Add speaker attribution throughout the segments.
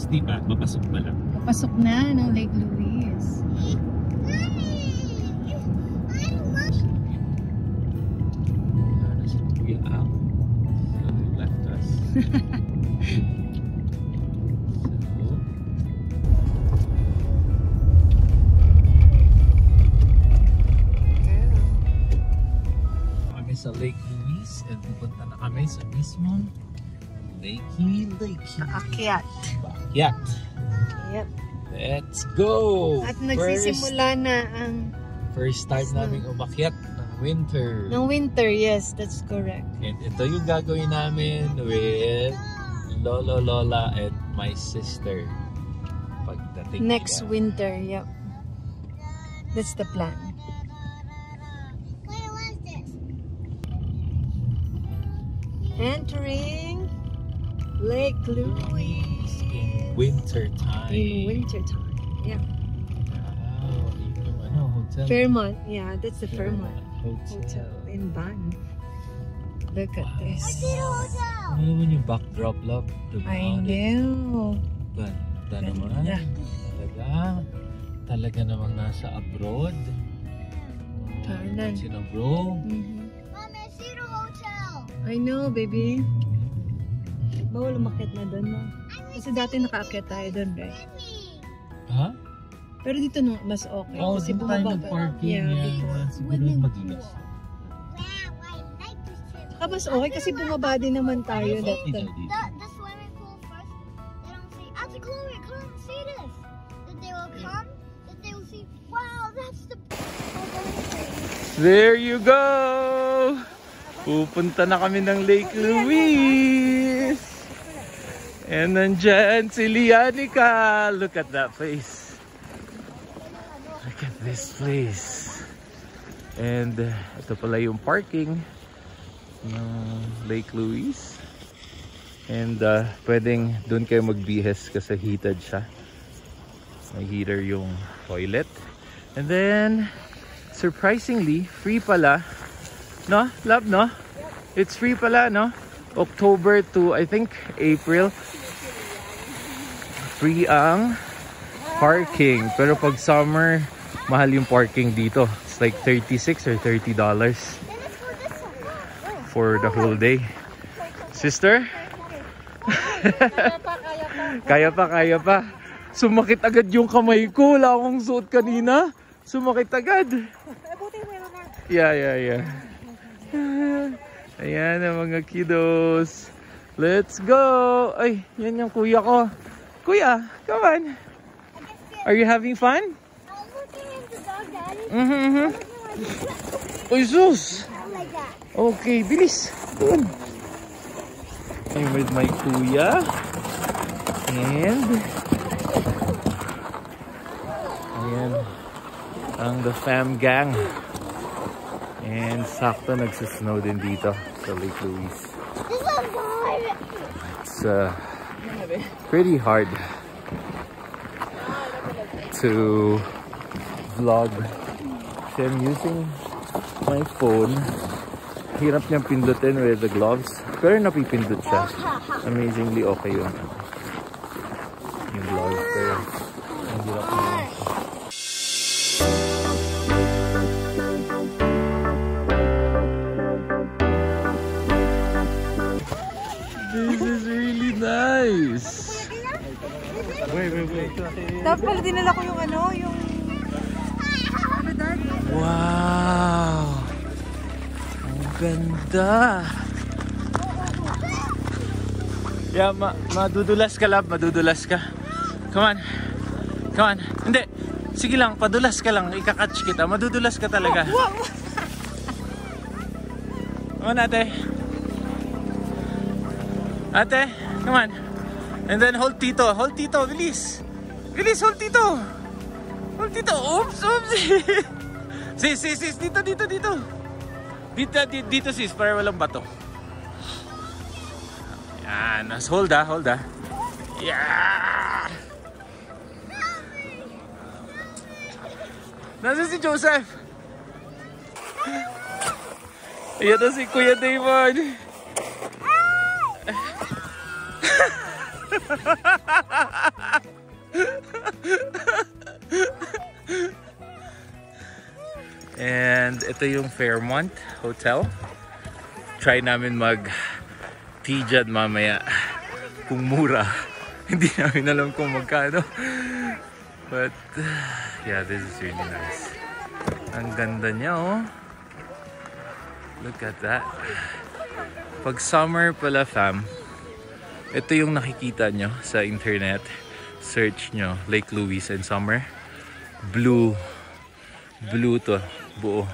Speaker 1: Diba? Papasok pa lang.
Speaker 2: Papasok na ng Lake Louise.
Speaker 1: Left us. Kami sa Lake Louise and pupunta na kami sa mismong Lakey.
Speaker 2: Aakyat.
Speaker 1: Aakyat.
Speaker 2: Yep.
Speaker 1: Let's go!
Speaker 2: At nagsisimula na ang
Speaker 1: first start naming umakyat ng winter.
Speaker 2: ng winter, yes, that's correct.
Speaker 1: And ito yung gagawin namin with Lolo, Lola, and my sister. Pagdating
Speaker 2: Next
Speaker 1: nila.
Speaker 2: winter, yep. That's the plan. Entering Lake Louise
Speaker 1: In winter time.
Speaker 2: in winter time. Yeah.
Speaker 1: Wow, yung ano, hotel.
Speaker 2: Fairmont, yeah, that's the Fairmont
Speaker 1: Hotel.
Speaker 2: Hotel in Ban. Look at this.
Speaker 1: Ano naman yung backdrop, love?
Speaker 2: I know.
Speaker 1: Ganda naman.
Speaker 2: Ganda.
Speaker 1: Talaga namang nasa abroad.
Speaker 2: Tanan.
Speaker 1: Sino bro?
Speaker 3: Mom, I see the hotel.
Speaker 2: I know, baby. Bawal umakyat na doon, no? Kasi dati nakaakyat tayo doon, right?
Speaker 1: Ha?
Speaker 2: Pero dito no, mas okay.
Speaker 1: Oh,
Speaker 2: kasi
Speaker 1: dito tayo
Speaker 2: bumaba.
Speaker 1: nag-parking.
Speaker 2: Yeah, before.
Speaker 1: Siguro madulas.
Speaker 3: Wow, I like this trip.
Speaker 2: Saka mas okay kasi bumaba din naman tayo that
Speaker 1: Dito,
Speaker 2: time.
Speaker 1: dito.
Speaker 3: The swimming pool first, they don't see. Auntie Chloe, come see this. That they will come, that they will see. Wow, that's the.
Speaker 1: There you go! Pupunta na kami ng Lake Louise! And nandyan si Lianica! Look at that face! Look at this place! And ito pala yung parking ng Lake Louise. And pwedeng doon kayo magbihes kasi heated siya. May heater yung toilet. And then surprisingly, free pala. No? Love, no? It's free pala, no? October to, I think, April. Free ang parking. Pero pag summer, mahal yung parking dito. It's like $36 or $30 for the whole day. Sister? Kaya pa. Sumakit agad yung kamay ko. Wala akong suot kanina. Sumakit agad. Yeah. Ayan ang mga kiddos. Let's go! Ay, yan yung kuya ko. Kuya, come on. Are you having fun?
Speaker 3: I'm looking at the dog, Daddy.
Speaker 1: Uy, sus!
Speaker 3: Like that.
Speaker 1: Okay, bilis. Doon. I'm with my kuya. And ayan ang the fam gang. And sakto nagsisnow din dito sa Lake Louise.
Speaker 3: This one's hard.
Speaker 1: It's pretty hard to vlog. So I'm using my phone. Hirap niyang pindutin with the gloves. Pero napipindot siya. Amazingly okay yung gloves. Pero ang hirap niya. This is really nice. Wait.
Speaker 2: Dapat pala dinala ko yung ano, yung...
Speaker 1: Wow! Ang ganda! Yeah, madudulas ka, love. Madudulas ka. Come on. Hindi. Sige lang, padulas ka lang. Ikakatch kita. Madudulas ka talaga. Come on, ate. Ate, come on. And then hold Tito. Hold Tito. Bilis. Bilis, hold Tito. Hold Tito. Oops, oops. Sis. Dito. Dito sis, para walang bato. Yan. Hold ah. Yeah. Nasaan si Joseph? Ayan na si Kuya Damon. And ito yung Fairmont Hotel. Try namin mag-tea dyan mamaya. Kung mura. Hindi namin alam kung magkano. But yeah, this is really nice. Ang ganda niya, oh. Look at that. Pag summer pala, fam, ito yung nakikita nyo sa internet. Search nyo, Lake Louise in summer. Blue to, buo.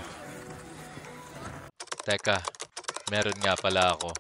Speaker 1: Teka, meron nga pala ako.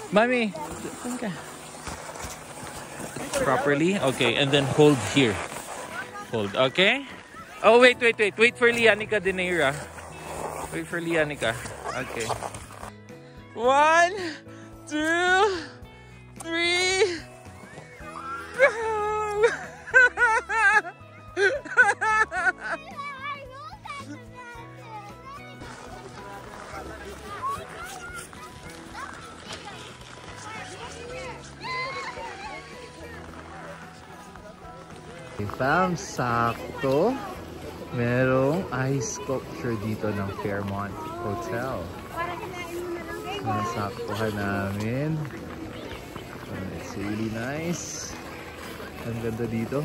Speaker 1: Mommy, okay. Properly, okay, and then hold here. Hold, okay? Oh, wait for Lianica Deneira. Wait for Lianica. Okay. 1, 2, 3. Go! Fam, sakto. Merong ice sculpture dito ng Fairmont Hotel. Nasaktuhan namin. It's really nice. Ang ganda dito.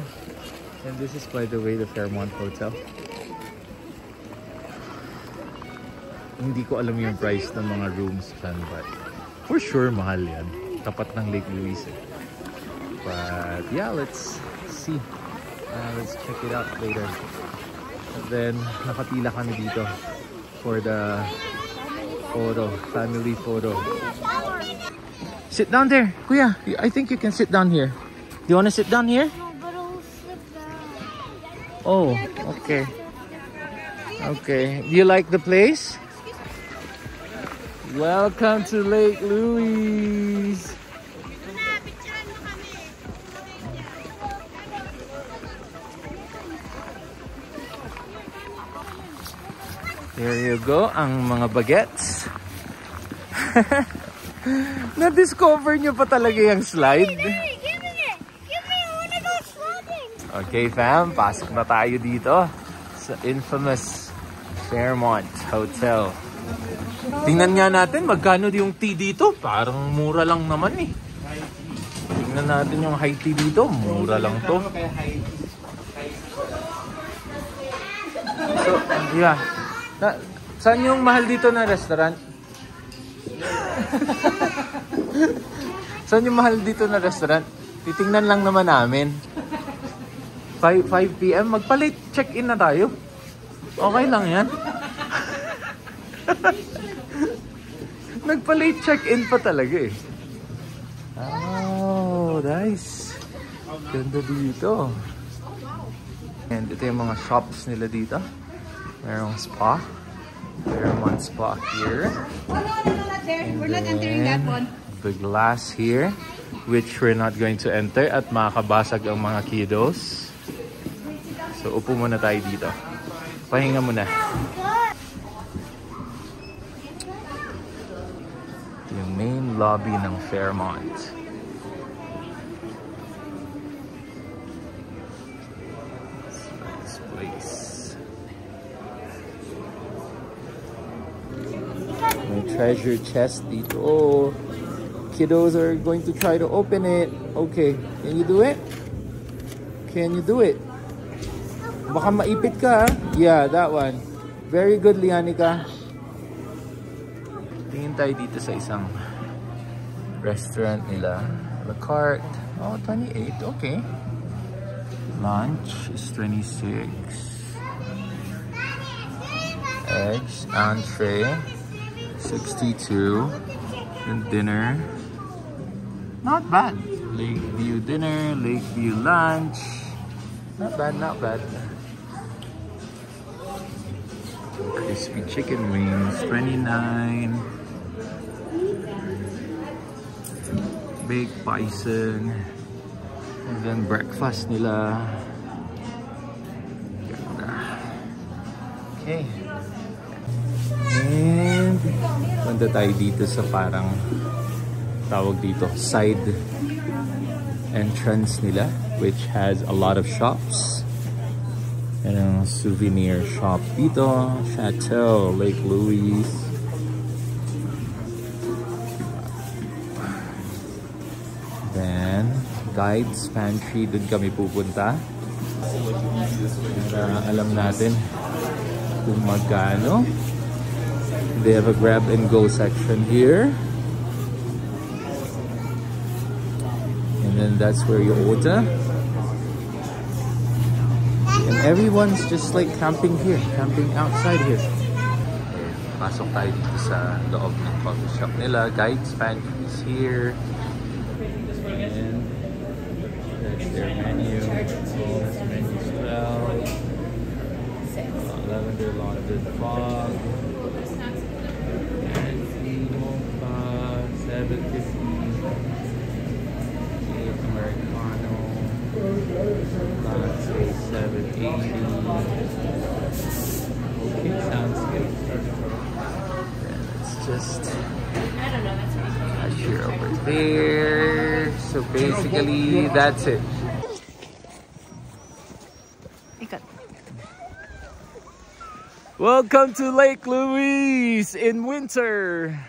Speaker 1: And this is, by the way, the Fairmont Hotel. Hindi ko alam yung price ng mga rooms dyan, but for sure mahal yan. Tapat ng Lake Louise. But yeah, let's see. Let's check it out later. And then, nakapila kami dito for the photo, family photo. Sit down there, Kuya. I think you can sit down here. Do you want to sit down here?
Speaker 3: No, but I'll slip down.
Speaker 1: Oh, okay. Okay. Do you like the place? Welcome to Lake Louise. There you go, ang mga bagets. Na-discover nyo pa talaga yung slide.
Speaker 3: Hey, give me it! Give me it! I wanna go sliding!
Speaker 1: Okay fam, pasok na tayo dito sa infamous Fairmont Hotel. Tingnan nga natin magkano yung tea dito. Parang mura lang naman eh. Tingnan natin yung high tea dito. Mura lang to. So, yeah. Saan yung mahal dito na restaurant? Saan yung mahal dito na restaurant? Titingnan lang naman namin. 5 PM, magpa-late check-in na tayo. Okay lang yan. Nagpa-late check-in pa talaga eh. Oh, nice. Ganda dito. And ito yung mga shops nila dito. Merong spa. Fairmont Spa here. And
Speaker 2: we're not entering that one.
Speaker 1: The glass here, which we're not going to enter at makakabasag ang mga kiddos. So upo muna tayo dito. Pahinga muna. Yung main lobby ng Fairmont. This place. May treasure chest dito. Oh, kiddos are going to try to open it. Okay, can you do it? Can you do it? Baka maipit ka, ha? Yeah, that one. Very good, Lianica. Tingin tayo dito sa isang restaurant nila. La carte. Oh, 28. Okay. Lunch is 26. Eggs, entree, 62. And dinner, not bad. Lakeview dinner, Lakeview lunch. Not bad, not bad. Crispy chicken wings, 29. Baked bison. And then breakfast nila. Okay. And punta tayo dito sa parang tawag dito side entrance nila, which has a lot of shops. And a souvenir shop dito, Chateau Lake Louise. Then Guides Pantry, dun kami pupunta para alam natin kung magkano. They have a grab and go section here. And then that's where you order. And everyone's just like camping here, camping outside here. Pasok tayo dito sa loob ng coffee shop nila. Guides Pantry is here. And that's their menu. Bonus menu 12. Lavender London Fog. 750. Americano. Latte 780. Okay, sounds good. And it's just cashier over there. So basically, that's it. Welcome to Lake Louise in winter.